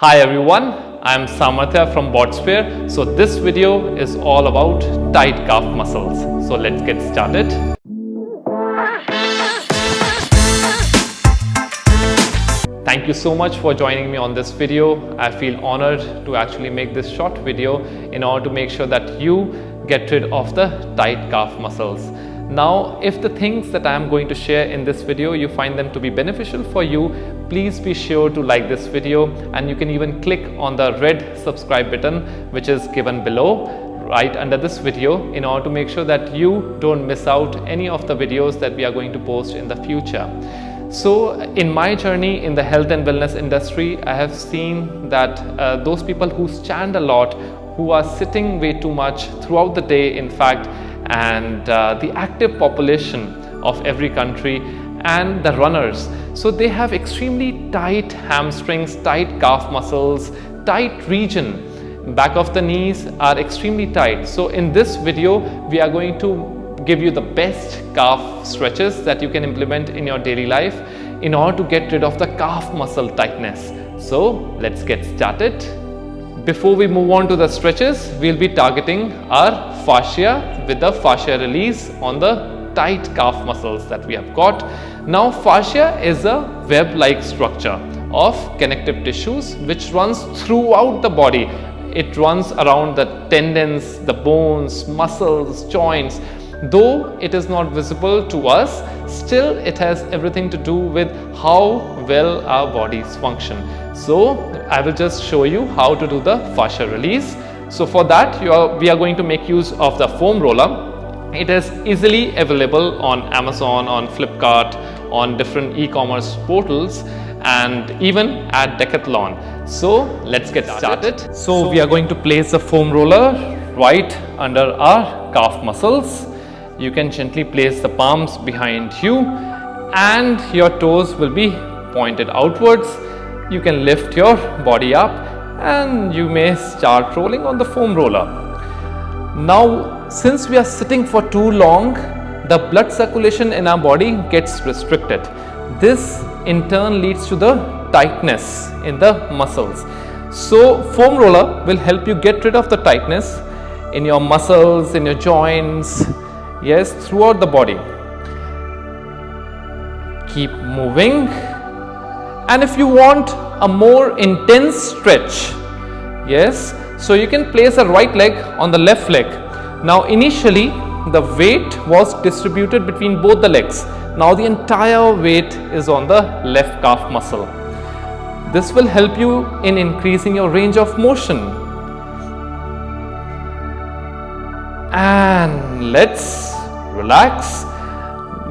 Hi everyone, I am Samarthya from BotSphere. So this video is all about tight calf muscles. So let's get started. Thank you so much for joining me on this video. I feel honored to actually make this short video in order to make sure that you get rid of the tight calf muscles. Now, if the things that I am going to share in this video, you find them to be beneficial for you, please be sure to like this video, and you can even click on the red subscribe button which is given below right under this video in order to make sure that you don't miss out any of the videos that we are going to post in the future. So in my journey in the health and wellness industry, I have seen that those people who stand a lot, who are sitting way too much throughout the day in fact, and the active population of every country and the runners, so they have extremely tight hamstrings, tight calf muscles, tight region, back of the knees are extremely tight. So in this video we are going to give you the best calf stretches that you can implement in your daily life in order to get rid of the calf muscle tightness. So let's get started. Before we move on to the stretches, we'll be targeting our fascia with the fascia release on the tight calf muscles that we have got. Now fascia is a web-like structure of connective tissues which runs throughout the body. It runs around the tendons, the bones, muscles, joints. Though it is not visible to us, still it has everything to do with how well our bodies function. So I will just show you how to do the fascia release. So for that we are going to make use of the foam roller. It is easily available on Amazon, on Flipkart, on different e-commerce portals, and even at Decathlon. So let's get started. So we are going to place the foam roller right under our calf muscles. You can gently place the palms behind you and your toes will be pointed outwards. You can lift your body up and you may start rolling on the foam roller. Now, since we are sitting for too long, the blood circulation in our body gets restricted. This in turn leads to the tightness in the muscles. So foam roller will help you get rid of the tightness in your muscles, in your joints, yes, throughout the body. Keep moving. And if you want a more intense stretch, yes, so you can place a right leg on the left leg. Now initially the weight was distributed between both the legs. Now the entire weight is on the left calf muscle. This will help you in increasing your range of motion. And let's relax.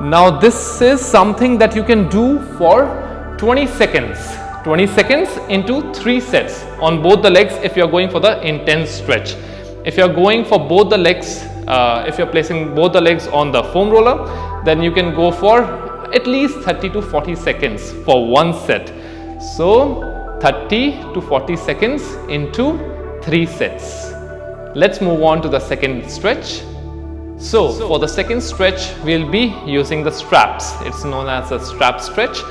Now this is something that you can do for 20 seconds. 20 seconds into 3 sets on both the legs if you are going for the intense stretch. If you are going for both the legs, if you are placing both the legs on the foam roller, then you can go for at least 30 to 40 seconds for one set. So 30 to 40 seconds into 3 sets. Let's move on to the second stretch. So for the second stretch, we'll be using the straps. It's known as a strap stretch.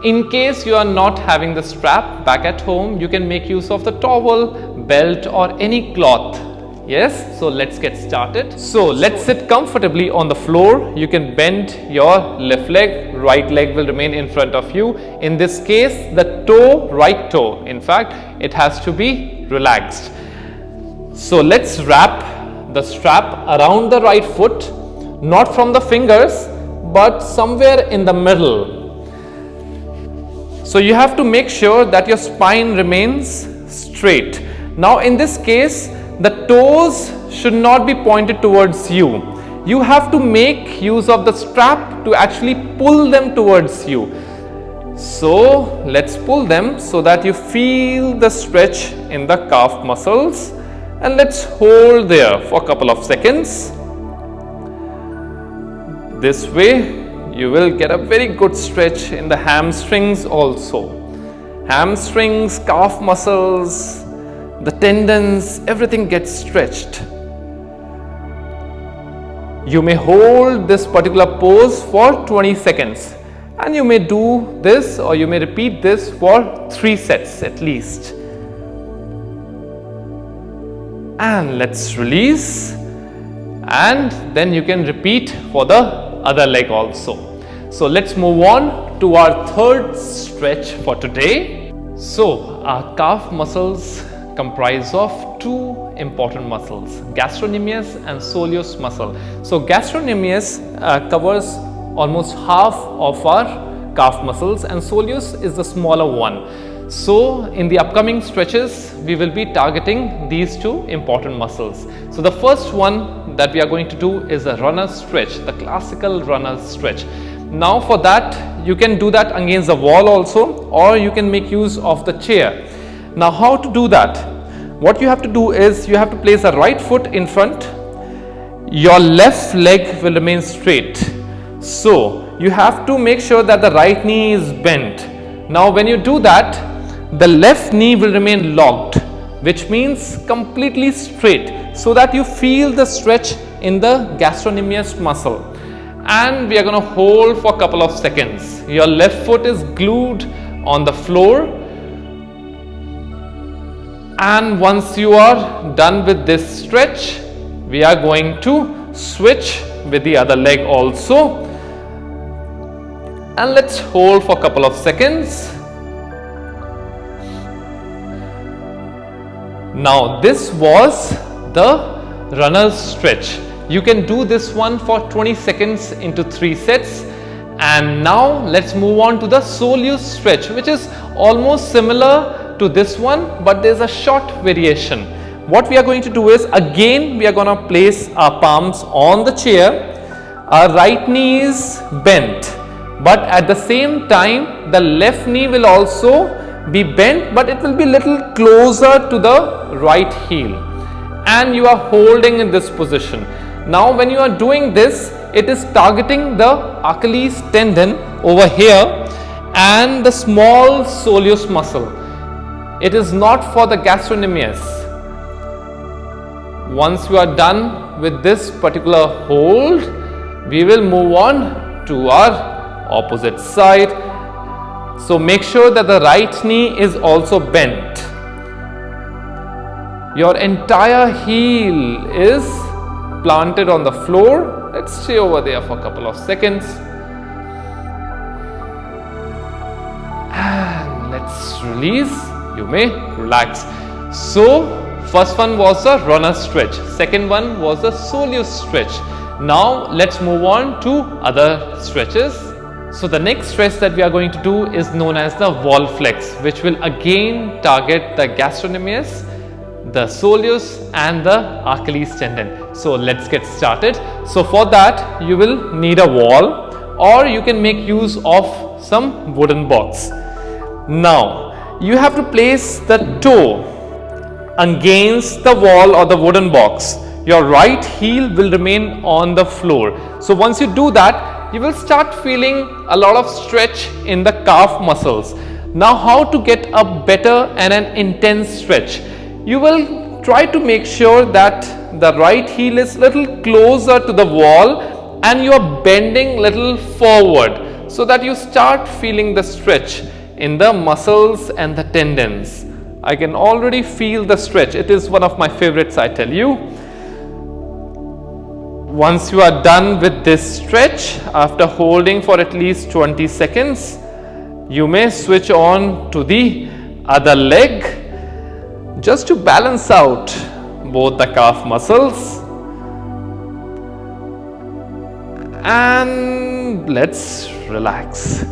In case you are not having the strap back at home, you can make use of the towel, belt or any cloth. Yes, so let's get started. So let's sit comfortably on the floor. You can bend your left leg, right leg will remain in front of you. In this case, the toe, right toe, in fact, it has to be relaxed. So let's wrap the strap around the right foot, not from the fingers, but somewhere in the middle. So you have to make sure that your spine remains straight. Now in this case, the toes should not be pointed towards you. You have to make use of the strap to actually pull them towards you. So let's pull them so that you feel the stretch in the calf muscles, and let's hold there for a couple of seconds. This way you will get a very good stretch in the hamstrings also. Hamstrings, calf muscles, the tendons, everything gets stretched. You may hold this particular pose for 20 seconds and you may do this or you may repeat this for 3 sets at least. and let's release, and then you can repeat for the other leg also. So let's move on to our third stretch for today. So our calf muscles comprise of two important muscles, gastrocnemius and soleus muscle. So gastrocnemius covers almost half of our calf muscles and soleus is the smaller one. So in the upcoming stretches we will be targeting these two important muscles. So the first one that we are going to do is a runner stretch, the classical runner stretch. Now for that you can do that against the wall also, or you can make use of the chair. Now how to do that? What you have to do is you have to place a right foot in front. Your left leg will remain straight. So you have to make sure that the right knee is bent. Now when you do that, the left knee will remain locked, which means completely straight, so that you feel the stretch in the gastrocnemius muscle. And we are going to hold for a couple of seconds. Your left foot is glued on the floor. And once you are done with this stretch, we are going to switch with the other leg also. And let's hold for a couple of seconds. Now this was the runner's stretch. You can do this one for 20 seconds into 3 sets. And now let's move on to the soleus stretch, which is almost similar to this one, but there's a short variation. What we are going to do is, again we are going to place our palms on the chair. Our right knee is bent, but at the same time the left knee will also be bent, but it will be little closer to the right heel, and you are holding in this position. Now when you are doing this, it is targeting the Achilles tendon over here and the small soleus muscle. It is not for the gastrocnemius. Once you are done with this particular hold, we will move on to our opposite side. So make sure that the right knee is also bent. Your entire heel is planted on the floor. Let's stay over there for a couple of seconds. And let's release. You may relax. So first one was a runner stretch. Second one was a soleus stretch. Now let's move on to other stretches. So the next stretch that we are going to do is known as the wall flex, which will again target the gastrocnemius, the soleus and the Achilles tendon. So let's get started. So for that you will need a wall, or you can make use of some wooden box. Now you have to place the toe against the wall or the wooden box. Your right heel will remain on the floor. So once you do that, you will start feeling a lot of stretch in the calf muscles. Now how to get a better and an intense stretch? You will try to make sure that the right heel is little closer to the wall and you are bending little forward, so that you start feeling the stretch in the muscles and the tendons. I can already feel the stretch. It is one of my favorites, I tell you. Once you are done with this stretch, after holding for at least 20 seconds, you may switch on to the other leg, just to balance out both the calf muscles. And let's relax.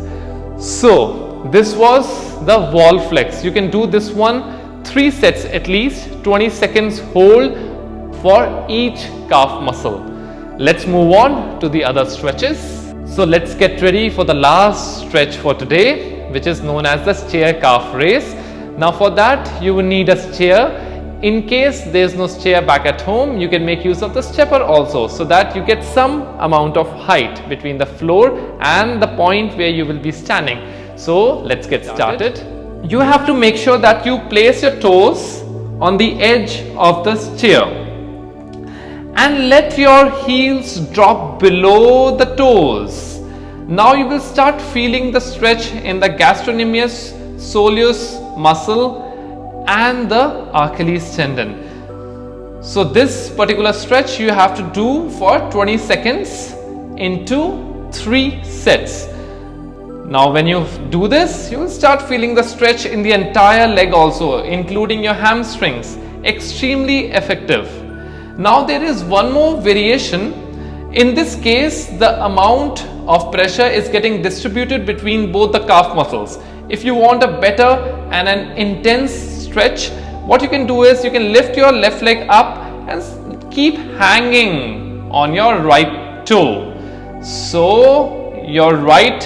So this was the wall flex. You can do this one 3 sets at least, 20 seconds hold for each calf muscle. Let's move on to the other stretches. So let's get ready for the last stretch for today, which is known as the chair calf raise. Now for that you will need a chair. In case there is no chair back at home, you can make use of the stepper also, so that you get some amount of height between the floor and the point where you will be standing. So let's get started. You have to make sure that you place your toes on the edge of this chair and let your heels drop below the toes. Now you will start feeling the stretch in the gastrocnemius, soleus muscle and the Achilles tendon. So this particular stretch you have to do for 20 seconds into 3 sets. Now when you do this, you will start feeling the stretch in the entire leg also, including your hamstrings. Extremely effective. Now there is one more variation. In this case, the amount of pressure is getting distributed between both the calf muscles. If you want a better and an intense stretch, what you can do is you can lift your left leg up and keep hanging on your right toe. So your right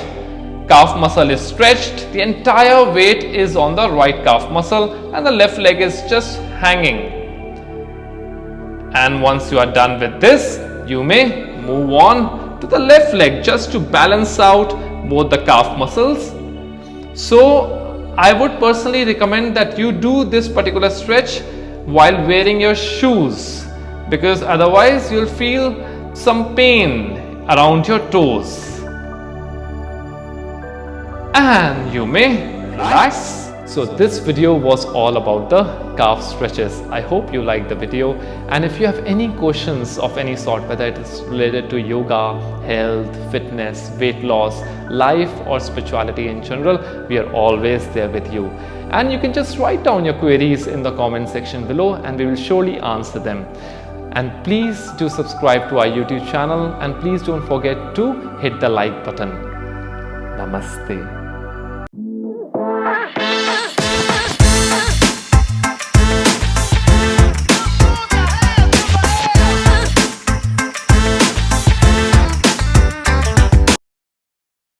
calf muscle is stretched, the entire weight is on the right calf muscle and the left leg is just hanging. And once you are done with this, you may move on to the left leg just to balance out both the calf muscles. So I would personally recommend that you do this particular stretch while wearing your shoes, because otherwise you'll feel some pain around your toes. And you may relax. So this video was all about the calf stretches. I hope you liked the video, and if you have any questions of any sort, whether it is related to yoga, health, fitness, weight loss, life or spirituality in general, we are always there with you. And you can just write down your queries in the comment section below and we will surely answer them. And please do subscribe to our YouTube channel, and please don't forget to hit the like button. Namaste.